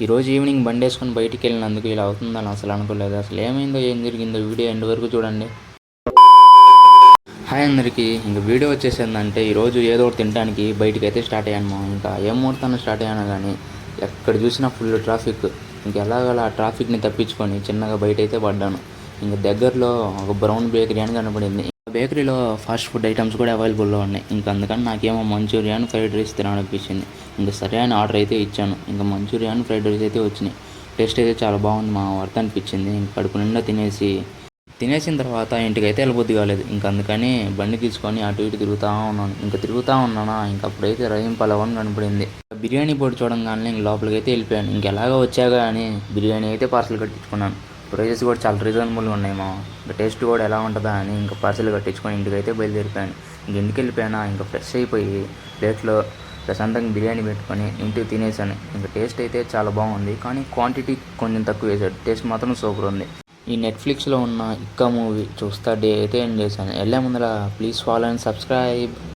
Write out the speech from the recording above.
ఈరోజు ఈవినింగ్ బండి వేసుకొని బయటికి వెళ్ళినందుకు ఇలా అవుతుందని అసలు అనుకోలేదు. అసలు ఏమైందో ఏం జరిగిందో వీడియో ఎండ్ వరకు చూడండి. హాయ్ అందరికీ, ఇంక వీడియో వచ్చేసిందంటే ఈరోజు ఏదో ఒకటి తినడానికి బయటికి అయితే స్టార్ట్ అయ్యాను. ఇంకా ఏం ముహూర్తాన్ని స్టార్ట్ అయ్యాను కానీ ఎక్కడ చూసినా ఫుల్ ట్రాఫిక్. ఇంకెలాగలా ఆ ట్రాఫిక్ని తప్పించుకొని చిన్నగా బయట అయితే పడ్డాను. ఇంక దగ్గరలో ఒక బ్రౌన్ బేకరీ అని కనపడింది. బేకరీలో ఫాస్ట్ ఫుడ్ ఐటమ్స్ కూడా అవైలబుల్లో ఉన్నాయి. ఇంకా అందుకని నాకేమో మంచూరియన్, ఫ్రైడ్ రైస్ తినాలనిపించింది. ఇంకా సరే అని ఆర్డర్ అయితే ఇచ్చాను. ఇంకా మంచూరియన్, ఫ్రైడ్ రైస్ అయితే వచ్చినాయి. టేస్ట్ అయితే చాలా బాగుంది, మా వర్త్ అనిపించింది. ఇంక కడుపు నిండా తినేసిన తర్వాత ఇంటికైతే వెళ్ళబుద్ధి కాలేదు. ఇంకా అందుకని బండి తీసుకొని అటు ఇటు తిరుగుతూ ఉన్నాను. ఇంకా తిరుగుతూ ఉన్నానా, ఇంక అప్పుడైతే రహీం పలావ్ అని కనపడింది. బిర్యానీ బోర్డు చూడంగానే ఇంక లోపలికి అయితే వెళ్ళిపోయాను. ఇంకెలాగో వచ్చాగా అని బిర్యానీ అయితే పార్సల్ కట్టించుకున్నాను. ప్రైజెస్ కూడా చాలా రీజనబుల్గా ఉన్నాయి. ఇంకా టేస్ట్ కూడా ఎలా ఉంటుందా అని ఇంకా పార్సల్ కట్టించుకొని ఇంటికైతే బయలుదేరిపోయాను. ఇంటికి వెళ్ళిపోయాను. ఇంకా ఫ్రెష్ అయిపోయి ప్లేట్లో ప్రశాంతంగా బిర్యానీ పెట్టుకొని ఇంటికి తినేసాను. ఇంకా టేస్ట్ అయితే చాలా బాగుంది, కానీ క్వాంటిటీ కొంచెం తక్కువ వేసాడు. టేస్ట్ మాత్రం సూపర్ ఉంది. ఈ నెట్ఫ్లిక్స్లో ఉన్న ఇక్క మూవీ చూస్తా డే అయితే ఎండ్ చేశాను. వెళ్ళే ముందర ప్లీజ్ ఫాలో అండ్ సబ్స్క్రైబ్.